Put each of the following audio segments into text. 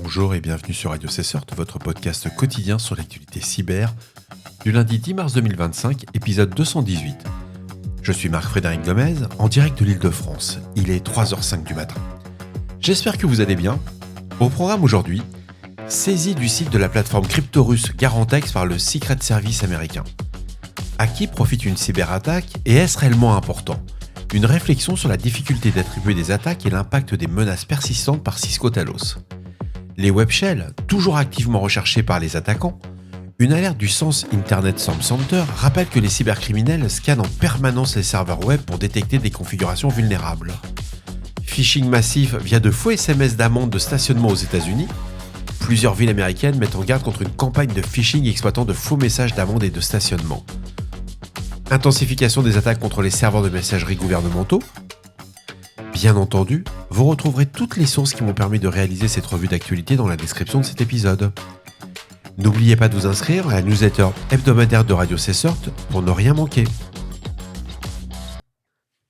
Bonjour et bienvenue sur Radio Cessort, votre podcast quotidien sur l'actualité cyber, du lundi 10 mars 2025, épisode 218. Je suis Marc-Frédéric Gomez, en direct de l'Île-de-France. Il est 3h05 du matin. J'espère que vous allez bien. Au programme aujourd'hui, saisie du site de la plateforme crypto-russe Garantex par le Secret Service américain. À qui profite une cyberattaque et est-ce réellement important ? Une réflexion sur la difficulté d'attribuer des attaques et l'impact des menaces persistantes par Cisco Talos. Les web shells, toujours activement recherchés par les attaquants, une alerte du Sense Internet Storm Center rappelle que les cybercriminels scannent en permanence les serveurs web pour détecter des configurations vulnérables. Phishing massif via de faux SMS d'amende de stationnement aux États-Unis. Plusieurs villes américaines mettent en garde contre une campagne de phishing exploitant de faux messages d'amende et de stationnement. Intensification des attaques contre les serveurs de messagerie gouvernementaux. Bien entendu, vous retrouverez toutes les sources qui m'ont permis de réaliser cette revue d'actualité dans la description de cet épisode. N'oubliez pas de vous inscrire à la newsletter hebdomadaire de Radio Cessort pour ne rien manquer.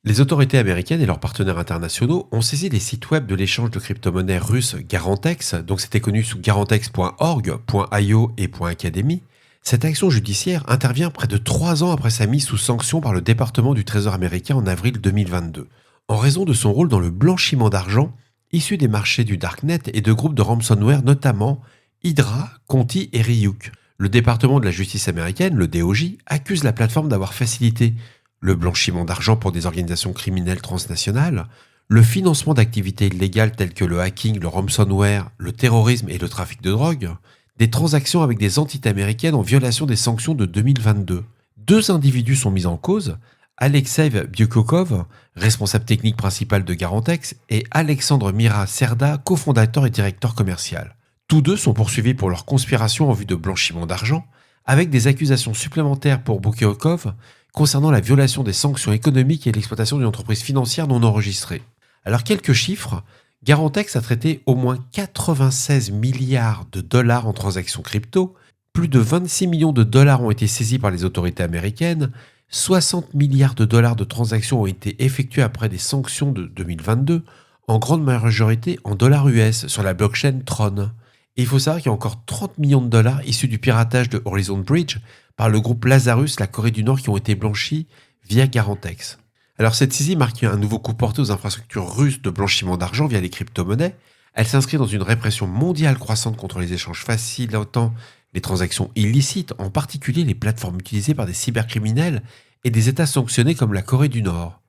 Les autorités américaines et leurs partenaires internationaux ont saisi les sites web de l'échange de crypto-monnaies russe Garantex, donc c'était connu sous garantex.org, .io et .academy. Cette action judiciaire intervient près de 3 ans après sa mise sous sanction par le département du Trésor américain en avril 2022. En raison de son rôle dans le blanchiment d'argent, issu des marchés du Darknet et de groupes de ransomware notamment Hydra, Conti et Ryuk. Le département de la justice américaine, le DOJ, accuse la plateforme d'avoir facilité le blanchiment d'argent pour des organisations criminelles transnationales, le financement d'activités illégales telles que le hacking, le ransomware, le terrorisme et le trafic de drogue, des transactions avec des entités américaines en violation des sanctions de 2022. 2 individus sont mis en cause, Alexei Byukokov, responsable technique principal de Garantex, et Alexandre Mira Serda, cofondateur et directeur commercial. Tous deux sont poursuivis pour leur conspiration en vue de blanchiment d'argent, avec des accusations supplémentaires pour Byukokov concernant la violation des sanctions économiques et l'exploitation d'une entreprise financière non enregistrée. Alors quelques chiffres, Garantex a traité au moins 96 milliards de dollars en transactions crypto, plus de 26 millions de dollars ont été saisis par les autorités américaines, 60 milliards de dollars de transactions ont été effectuées après des sanctions de 2022, en grande majorité en dollars US sur la blockchain Tron. Et il faut savoir qu'il y a encore 30 millions de dollars issus du piratage de Horizon Bridge par le groupe Lazarus, la Corée du Nord, qui ont été blanchis via Garantex. Alors cette saisie marque un nouveau coup porté aux infrastructures russes de blanchiment d'argent via les crypto-monnaies. Elle s'inscrit dans une répression mondiale croissante contre les échanges facilitant les transactions illicites, en particulier les plateformes utilisées par des cybercriminels et des États sanctionnés comme la Corée du Nord.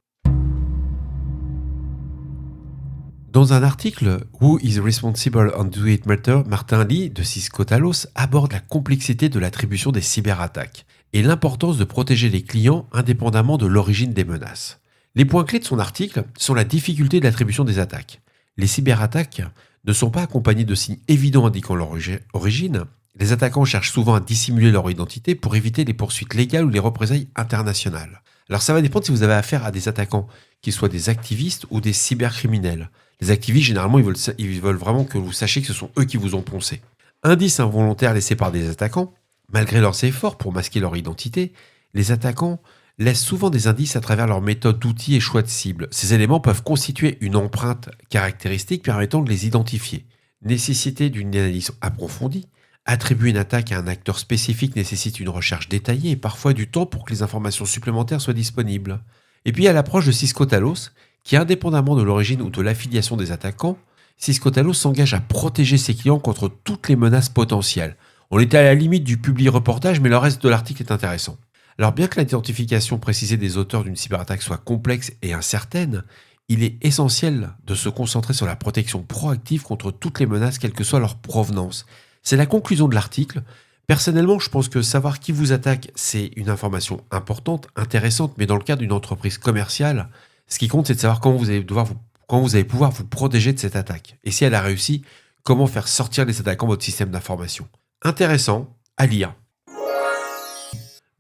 Dans un article « Who is responsible on Do It Matter ?», Martin Lee de Cisco Talos aborde la complexité de l'attribution des cyberattaques et l'importance de protéger les clients indépendamment de l'origine des menaces. Les points clés de son article sont la difficulté de l'attribution des attaques. Les cyberattaques ne sont pas accompagnées de signes évidents indiquant leur origine. Les attaquants cherchent souvent à dissimuler leur identité pour éviter les poursuites légales ou les représailles internationales. Alors ça va dépendre si vous avez affaire à des attaquants qui soient des activistes ou des cybercriminels. Les activistes, généralement, ils veulent vraiment que vous sachiez que ce sont eux qui vous ont poncé. Indices involontaires laissés par des attaquants, malgré leurs efforts pour masquer leur identité, les attaquants laissent souvent des indices à travers leur méthode d'outils et choix de cible. Ces éléments peuvent constituer une empreinte caractéristique permettant de les identifier. Nécessité d'une analyse approfondie, attribuer une attaque à un acteur spécifique nécessite une recherche détaillée et parfois du temps pour que les informations supplémentaires soient disponibles. Et puis à l'approche de Cisco Talos, qui indépendamment de l'origine ou de l'affiliation des attaquants, Cisco Talos s'engage à protéger ses clients contre toutes les menaces potentielles. On était à la limite du publi-reportage, mais le reste de l'article est intéressant. Alors bien que l'identification précisée des auteurs d'une cyberattaque soit complexe et incertaine, il est essentiel de se concentrer sur la protection proactive contre toutes les menaces, quelle que soit leur provenance. C'est la conclusion de l'article. Personnellement, je pense que savoir qui vous attaque, c'est une information importante, intéressante, mais dans le cadre d'une entreprise commerciale, ce qui compte, c'est de savoir comment vous allez pouvoir vous protéger de cette attaque. Et si elle a réussi, comment faire sortir les attaquants de votre système d'information. Intéressant à lire.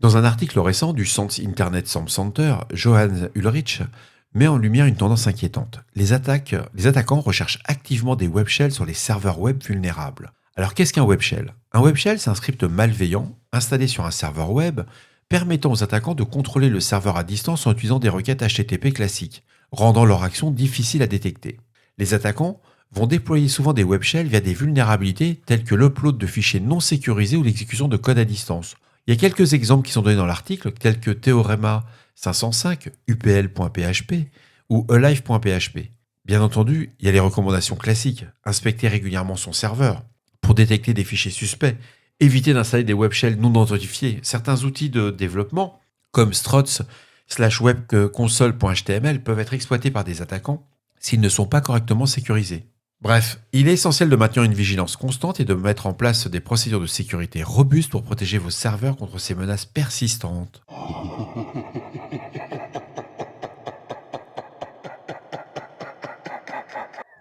Dans un article récent du Sense Internet Storm Center, Johann Ulrich met en lumière une tendance inquiétante. Les attaquants recherchent activement des web shells sur les serveurs web vulnérables. Alors qu'est-ce qu'un web shell ? Un web shell, c'est un script malveillant installé sur un serveur web permettant aux attaquants de contrôler le serveur à distance en utilisant des requêtes HTTP classiques, rendant leur action difficile à détecter. Les attaquants vont déployer souvent des web shells via des vulnérabilités telles que l'upload de fichiers non sécurisés ou l'exécution de code à distance. Il y a quelques exemples qui sont donnés dans l'article, tels que Theorema 505, upl.php ou alive.php. Bien entendu, il y a les recommandations classiques, inspecter régulièrement son serveur pour détecter des fichiers suspects, éviter d'installer des web shells non authentifiés. Certains outils de développement, comme struts/webconsole.html, peuvent être exploités par des attaquants s'ils ne sont pas correctement sécurisés. Bref, il est essentiel de maintenir une vigilance constante et de mettre en place des procédures de sécurité robustes pour protéger vos serveurs contre ces menaces persistantes.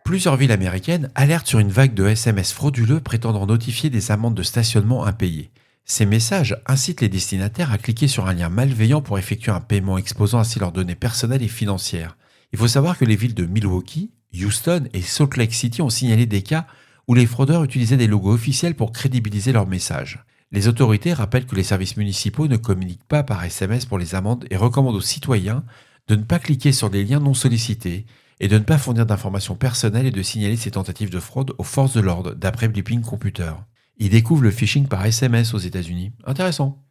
Plusieurs villes américaines alertent sur une vague de SMS frauduleux prétendant notifier des amendes de stationnement impayées. Ces messages incitent les destinataires à cliquer sur un lien malveillant pour effectuer un paiement exposant ainsi leurs données personnelles et financières. Il faut savoir que les villes de Milwaukee, Houston et Salt Lake City ont signalé des cas où les fraudeurs utilisaient des logos officiels pour crédibiliser leurs messages. Les autorités rappellent que les services municipaux ne communiquent pas par SMS pour les amendes et recommandent aux citoyens de ne pas cliquer sur des liens non sollicités et de ne pas fournir d'informations personnelles et de signaler ces tentatives de fraude aux forces de l'ordre, d'après Blipping Computer. Ils découvrent le phishing par SMS aux États-Unis. Intéressant.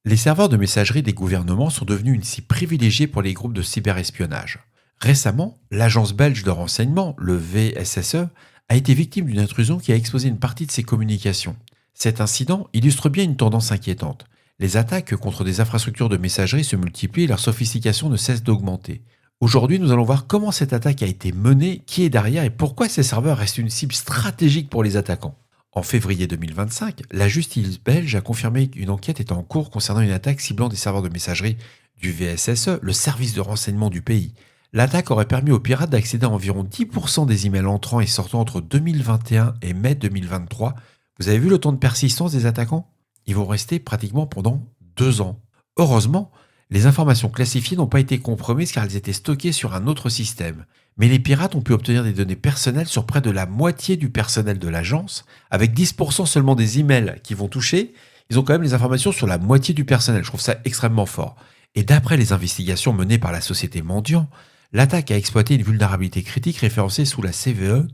Les serveurs de messagerie des gouvernements sont devenus une cible privilégiée pour les groupes de cyberespionnage. Récemment, l'agence belge de renseignement, le VSSE, a été victime d'une intrusion qui a exposé une partie de ses communications. Cet incident illustre bien une tendance inquiétante. Les attaques contre des infrastructures de messagerie se multiplient et leur sophistication ne cesse d'augmenter. Aujourd'hui, nous allons voir comment cette attaque a été menée, qui est derrière et pourquoi ces serveurs restent une cible stratégique pour les attaquants. En février 2025, la justice belge a confirmé qu'une enquête est en cours concernant une attaque ciblant des serveurs de messagerie du VSSE, le service de renseignement du pays. L'attaque aurait permis aux pirates d'accéder à environ 10% des emails entrants et sortant entre 2021 et mai 2023. Vous avez vu le temps de persistance des attaquants ? Ils vont rester pratiquement pendant 2 ans. Heureusement, les informations classifiées n'ont pas été compromises car elles étaient stockées sur un autre système. Mais les pirates ont pu obtenir des données personnelles sur près de la moitié du personnel de l'agence. Avec 10% seulement des emails qui vont toucher, ils ont quand même les informations sur la moitié du personnel. Je trouve ça extrêmement fort. Et d'après les investigations menées par la société Mendiant, l'attaque a exploité une vulnérabilité critique référencée sous la CVE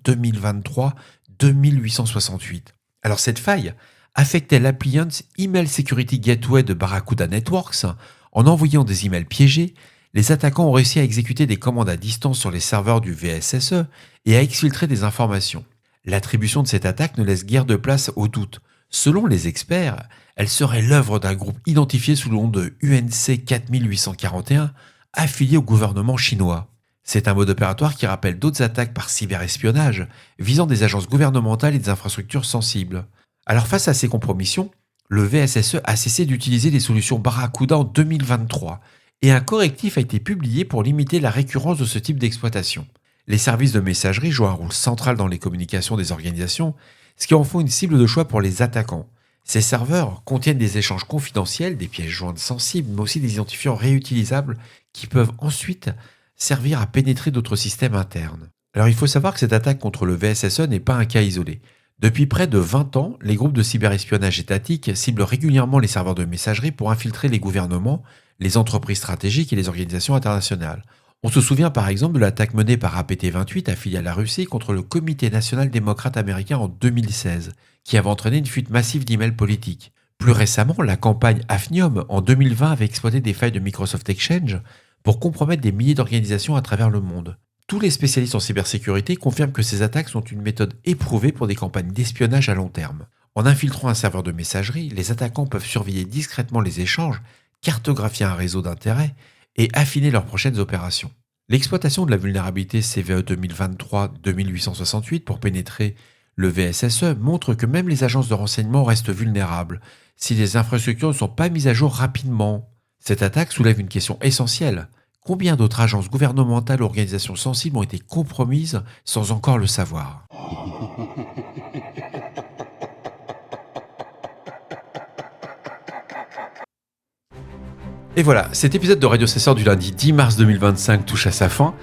2023-2868. Alors cette faille affectait l'appliance Email Security Gateway de Barracuda Networks. En envoyant des emails piégés, les attaquants ont réussi à exécuter des commandes à distance sur les serveurs du VSSE et à exfiltrer des informations. L'attribution de cette attaque ne laisse guère de place au doute. Selon les experts, elle serait l'œuvre d'un groupe identifié sous le nom de UNC 4841, affilié au gouvernement chinois. C'est un mode opératoire qui rappelle d'autres attaques par cyberespionnage, visant des agences gouvernementales et des infrastructures sensibles. Alors face à ces compromissions, le VSSE a cessé d'utiliser les solutions Barracuda en 2023 et un correctif a été publié pour limiter la récurrence de ce type d'exploitation. Les services de messagerie jouent un rôle central dans les communications des organisations, ce qui en font une cible de choix pour les attaquants. Ces serveurs contiennent des échanges confidentiels, des pièces jointes sensibles, mais aussi des identifiants réutilisables qui peuvent ensuite servir à pénétrer d'autres systèmes internes. Alors il faut savoir que cette attaque contre le VSSE n'est pas un cas isolé. Depuis près de 20 ans, les groupes de cyberespionnage étatiques ciblent régulièrement les serveurs de messagerie pour infiltrer les gouvernements, les entreprises stratégiques et les organisations internationales. On se souvient par exemple de l'attaque menée par APT28 affilié à la Russie contre le Comité national démocrate américain en 2016, qui avait entraîné une fuite massive d'emails politiques. Plus récemment, la campagne Hafnium en 2020 avait exploité des failles de Microsoft Exchange pour compromettre des milliers d'organisations à travers le monde. Tous les spécialistes en cybersécurité confirment que ces attaques sont une méthode éprouvée pour des campagnes d'espionnage à long terme. En infiltrant un serveur de messagerie, les attaquants peuvent surveiller discrètement les échanges, cartographier un réseau d'intérêt et affiner leurs prochaines opérations. L'exploitation de la vulnérabilité CVE 2023-2868 pour pénétrer le VSSE montre que même les agences de renseignement restent vulnérables si les infrastructures ne sont pas mises à jour rapidement. Cette attaque soulève une question essentielle. Combien d'autres agences gouvernementales ou organisations sensibles ont été compromises sans encore le savoir ? Et voilà, cet épisode de Radio Cesseur du lundi 10 mars 2025 touche à sa fin.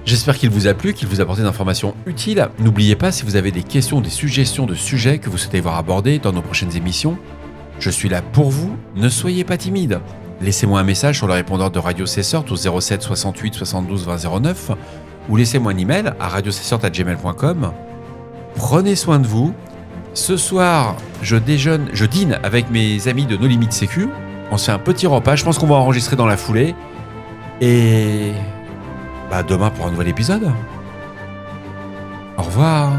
J'espère qu'il vous a plu, qu'il vous a apporté des informations utiles. N'oubliez pas, si vous avez des questions ou des suggestions de sujets que vous souhaitez voir abordés dans nos prochaines émissions, je suis là pour vous, ne soyez pas timide. laissez-moi un message sur le répondeur de Radio Cessort au 07 68 72 20 09 ou laissez-moi un email à radiocessort@gmail.com. Prenez soin de vous. Ce soir, je dîne avec mes amis de No Limit Sécu. On se fait un petit repas. Je pense qu'on va enregistrer dans la foulée. Et demain pour un nouvel épisode. Au revoir.